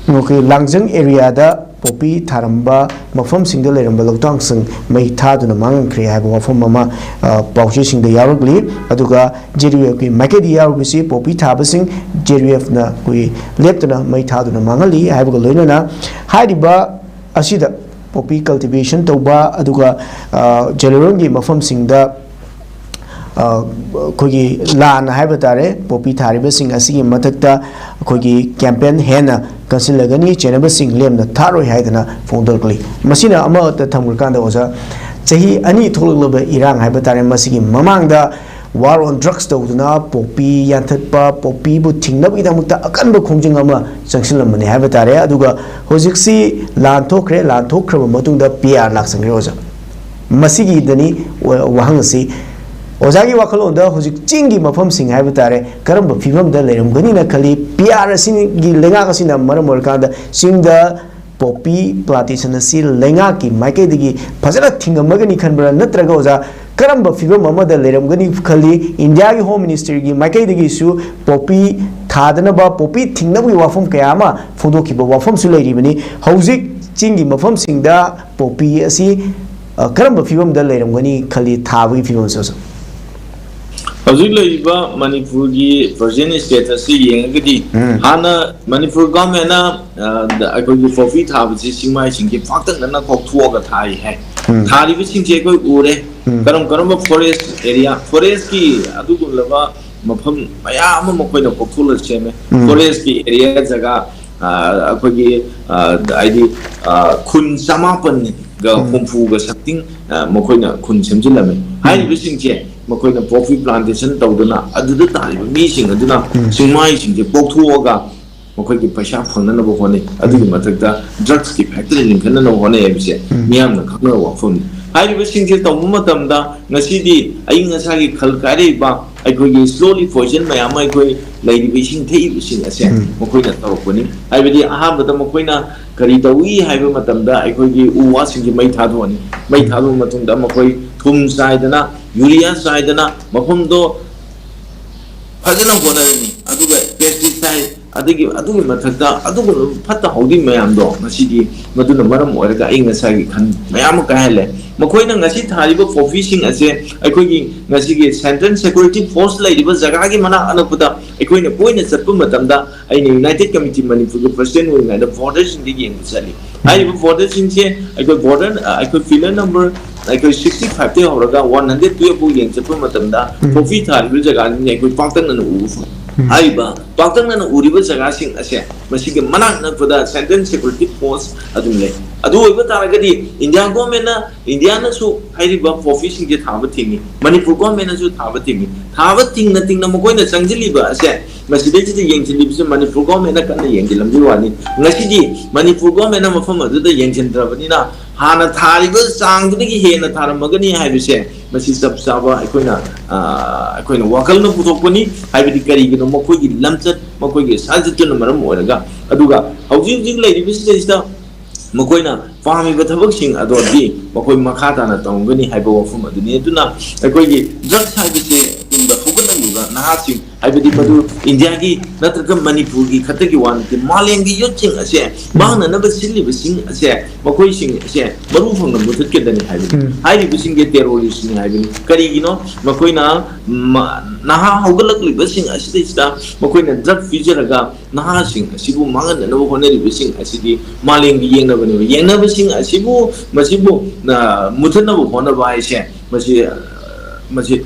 Okay, Langjang area da popi tharamba mafam singda leramba loktang sing mai thaduna mangan kre haiba wafam mama pauche singda yarugli aduga JDF ki makedi yarugisi popi thabasing JDF na kui leptuna mai thaduna mangali haiba ko loinana haiba asida popi cultivation toba aduga general mafam singda kogi lan haiba tare popi thariba sing asigi mathakta kogi campaign hena kansilagani chenaba sing lemna tharoi haidana fondorkli masina ama ta thamurkanda oza chahi ani thologlaba irang haiba tare masigi mamangda war on drugs tawduna popi yanthatpa popi bu thingnab idamukta akanba khongjing ama changsilamani haiba tare aduga hojiksi lan thokhraba matungda PR laksangri oza masigi dani wahangasi ओजागी वाखलोंदा हुजिक चिंगी मफम सिंग HYBE तारे करम फिवम the लेरमगनी न खली PR सिंगी लेंगा कसिना मरम ओरकांदा सिंगदा Poppy plantation सि लेंगा की माइके दिगी फजरा थिंगमगनी खनबरा नत्रगा ओजा करम फिवम ममद लेरमगनी खली इंडिया की होम मिनिस्टर की माइके दिगी सु पोपी थादनबा पोपी थिंगनबी वाफम कयामा फोदोखिबा वाफम सु लेरिबनी हुजिक चिंगी मफम सिंगदा पोपी असि करम फिवम द लेरमगनी खली थाबगी फिवम सो Hojik laiba Manipur ki Virgin State si yengadi hana Manipur government na akoi ki fofi thabji singmai singki fakta na kok thuoga thai hai thari bi singje koi ure karam forest area forest ki adu gulaba mafam maya ama mokoi na kok thula cheme forest ki area jaga akoi ki id khun samapan ga humfu ga sakting mokoi na khun semjilame hai bi singje मकोइना पोफी plantation तौदना अदुदा तालिबा मीसिंग अदुना सिंगमाई सिंजे पोक्थुओगा मकोइगी पैसा फंगनबो होने अदुगी मथकता ड्रग्स की फैक्टरी लिंखननो होने एबिसे मियामना खंगना वाफुन हाइरिबा सिंजे तौबु मतमदा ngasiदी अयिंग असागी खलकारेबा अखोगी स्लोली पॉइजन मयाम अखोई लैरिबा सिंग थेइबा सिंग असे मकोइना तौरपनि हाइबदी अहाबदा मकोइना करी तौई हाइबा मतमदा अखोगी उवा सिंगे मै थादोनी मै थादो मतुंदा मकोइ थुम साइदना यूरिया साइडना मफमदो फजना होनरनी अदुगा पेस्टिसाइड अदुगी मथकता अदुगा फत्ता हौदी मयामदो ngasiदी मदुना मरम ओरगा इंग सागी खन मयाम काहले मखोइना ngasi थारिबो फोफिसिंग असे अखोगी ngasiगी सेंट्रल सिक्योरिटी फोर्स लाइरिबो जगागी मना अनपुदा अखोइना पोइना चतपु मतमदा आइने यूनाइटेड कमिटी मणिपुर के प्रेसिडेंट ओइना द बॉर्डर सिंग दी यंग चली आइबो बॉर्डर सिंग से अखो बॉर्डर अखो फिलर नंबर अखो 65 ते होरगा 112 बु यंग चतपु मतमदा फोफी थारिबो जगानी अखो पाक्तन न उफु आइबा पाक्तन न उरिबो जगा सिंग असे मसिगे मना नपुदा सेंट्रल सिक्योरिटी फोर्स अदुमले अदु ओइबो तारगदी इंडिया गवर्नमेंट इंडिया न सु हाइरिबा फोफी सिंग जे थाबो थिंगी मणिपुर गवर्नमेंट न सु थाबो थिंग न मकोइना चंगजिलिबा असे मसिदेजि यंगजिलिबि मणिपुर गवर्नमेंट न कन यंगजिलमजि वानी ngasiदी मणिपुर गवर्नमेंट न मफम अदुदा यंगजिनद्रबनिना हाना थारिबो चांगदगी हेना थारमगनी हाइबिसे मसि सब साबा अखोइना वाकल न पुथोकनी हाइबिदि करिगिनो मखोइगी लमचत मखोइगी साजितुन मरम ओरगा अदुगा हौजिं लैरिबिसिदा मखोइना पामिबा थबकसिंग अदोदि मखोइ मखाताना तंगनी हाइबो वफम अदुनि अदुना अखोइगी ड्रग्स हाइबिसे तुंबा थोगनलुगा नाहासिंग हाइबिदि मदु इंडिया की नत्रक मणिपुर की खतगी वान के मालेंगी योचिंग असे बांगना नब सिलिबसिंग असे मखोइसिंग असे मरु फंगम बुथके दनि हाइबिसिंग के टेररिस्ट नि हाइबिनि करिगिनो मखोइना नहा हौगलकलिबसिंग असिदा मखोइना ड्रग फीचरगा नहासिंग असिबु मांगन नब होनरिबसिंग असिदि मालेंगी yengnabasing asibu masibu muthanabo honaba aise masi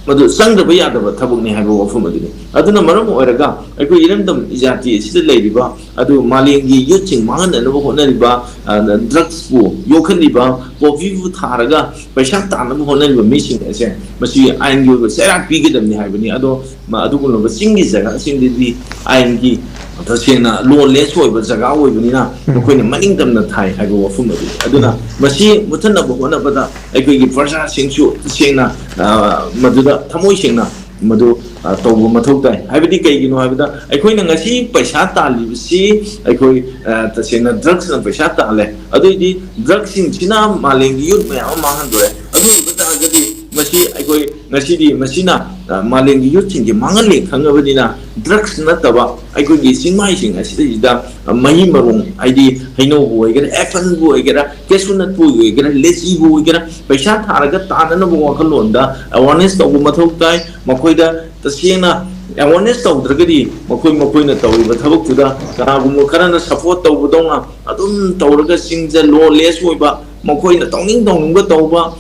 madu sangdaba yadaba thabukni haiba wafum aduna maram oiraga aiku irandam ijati sida leiriba adu malengi yuching mangananaba honariba drugs bu yokhaniba pofivu tharaga paisa tanaba honariba mising ase masi aingi serak pigidamni haibani ado adugulo singi jaga singdi aingi तसेना लोले सोइब जगा ओइबनिना मखोइना मनिंगदमना Thai हाइबो वफुम अदुना मसी मुथनब होनबदा अखोइगी प्रजा सिंसु सेंना मदुदा थमोइ सेंना मदु तौबो मथौ ताइ हाइबदि कइगिनो हाइबदा अखोइना ngasi पैसा तालिबसि अखोइ तसेना drugs न पैसा ताले अदुइदि drugs सिंसिना मालेंगी युत मया माहन दोरे अदु बता गदि masina malengi yuchin ki mangali khangabadina drugs nataba aikogi singmai sing asida mahi marung aidi haino bu egera apple bu egera kesunat bu egera lesi bu egera paisa tharaga tanana bu wakalonda awareness to mathau tai makoida tasena awareness tawdragadi makoina tawriba thabuktuda kanagumo karana support tawbudonga adum tawraga singja lawless oiba makoina tawningba tawba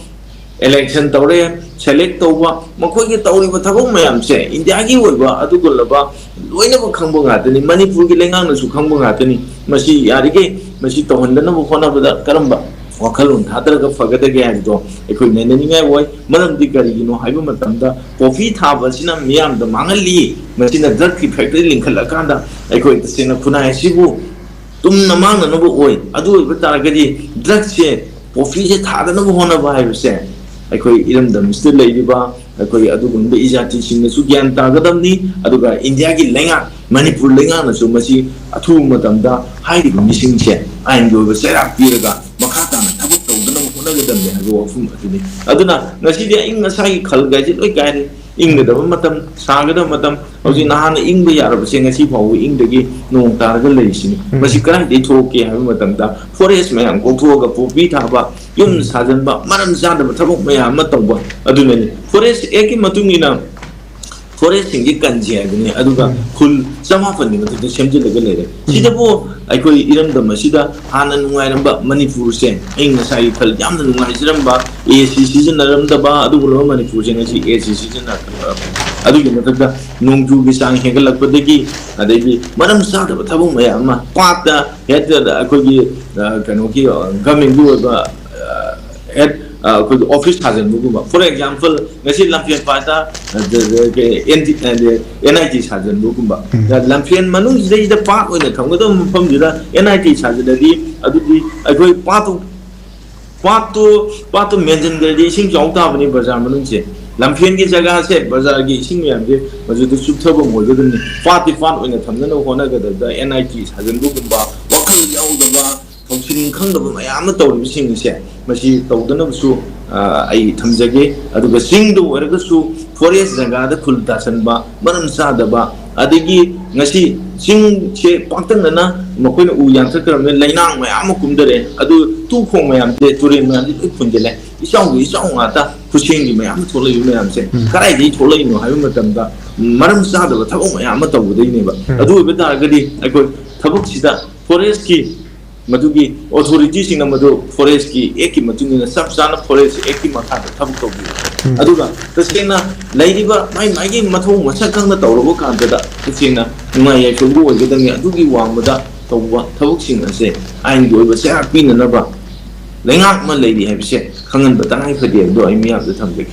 election tawre select tawba makoigi tawriba thabuk mayam se india gi oiba adugulaba loina ba khangba ngatani manipur gi lengang na su khangba ngatani masi yarige masi tawhandana bu khona bada karamba wakalun thadra fagada ge haido ekoi nenani ngai woi manam di gari gino haiba matamda coffee thaba sina miyam da mangali masina drug ki factory linkal akanda ekoi sina khuna sibu tum namang na bu oi adu bata gadi drug se coffee se thada na bu hona ba hai se ekoi iram dam still leiba ekoi adu gun be ijati sing su gyan ta gadam ni aduga india gi lenga manipur lenga na su masi athu matamda hai ri mising se ain go ba sera piraga makata na thabuk tawdana hona gadam ne ado wafum aduni aduna ngasi dia ing ngasai khal ga ji loi gaire ing da matam sagada matam hoji nahana ing ba yarab se ngasi phaw ing dagi nong targa leisini masi kran de thoke ha matam da forest mayam ko thoga popi thaba yum sajan ba maram jada thabuk mayam ma tawba aduna ni forest eki matungina forest singi kanji agni aduga khul sama fani matu semje daga lere sida bo aikoi iram da masida hana nungai ramba manipur se ing sai khal yam da nungai jiramba ac season ram da ba adu lo manipur se ngasi ac season na adu gi matu da nongju gi sang hegal lak padagi adai maram sa da thabu maya ma pata head da aikoi gi kano ki coming do ba head office hasil buku for example ngasi lampian pada NIT hasil buku lampian manung jadi part oina thangga da mafam jira NIT hasil dari adu di akoi patu mention gari sing jongta bani bazar manung se lampian ki jaga se bazar ki sing yam je maju du subthabo mojo ni pati oina thangna no hona ga da NIT hasil buku ba wakal yau da ba ꯊꯧꯁꯤꯟ ꯈꯪꯗꯕ ꯃꯌꯥꯝ ꯑꯃ ꯇꯧꯔꯤꯕꯁꯤꯡ ꯑꯁꯦ ꯃꯁꯤ ꯇꯧꯗꯅꯕꯁꯨ ꯑꯩ ꯊꯝꯖꯒꯦ ꯑꯗꯨꯒ ꯆꯤꯡꯗ ꯑꯣꯏꯔꯒꯁꯨ ꯐꯣꯔꯦꯁ ꯖꯒꯥꯗ ꯈꯨꯜ ꯇꯥꯁꯟꯕ ꯃꯔꯝ ꯆꯥꯗꯕ ꯑꯗꯒꯤ ꯉꯁꯤ ꯆꯤꯡꯁꯦ ꯄꯥꯛꯇꯛꯅꯅ ꯃꯈꯣꯏꯅ ꯎ ꯌꯥꯟꯊꯠꯈ꯭ꯔꯕꯅꯤꯅ ꯂꯩꯅꯥꯡ ꯃꯌꯥꯝ ꯑꯃ ꯀꯨꯝꯊꯔꯦ ꯑꯗꯨ ꯇꯨꯈꯣꯡ ꯃꯌꯥꯝꯁꯦ ꯇꯨꯔꯦꯟ ꯃꯌꯥꯝꯁꯦ ꯂꯣꯏ ꯐꯨꯟꯖꯜꯂꯦ ꯏꯆꯥꯎ ꯉꯥꯛꯇ ꯈꯨꯠꯁꯦꯝꯒꯤ ꯃꯌꯥꯝ ꯊꯣꯛꯂꯛꯏꯕ ꯃꯌꯥꯝꯁꯦ ꯀꯗꯥꯏꯗꯒꯤ ꯊꯣꯛꯂꯛꯏꯅꯣ ꯍꯥꯏꯕ ꯃꯇꯝꯗ ꯃꯔꯝ ꯆꯥꯗꯕ ꯊꯕꯛ ꯃꯌꯥꯝ ꯑꯃ ꯇꯧꯕꯗꯩꯅꯦꯕ ꯑꯗꯨ ꯑꯣꯏꯕ ꯇꯥꯔꯒꯗꯤ ꯑꯩꯈꯣꯏ ꯊꯕꯛꯁꯤda forestki madugi authority sing namadu forest ki eki matungina sab sana forest eki makha thabuk tobi aduga tasena laidiba mai gi mathau masak kang na tawrabo kan da tasena ngai ya chobu oigedang adugi wangmada tawba thabuk sing ase ain gi oiba sa pina na ba lengak ma leidi habise khangan ba tanai phadi do ai miya da thambe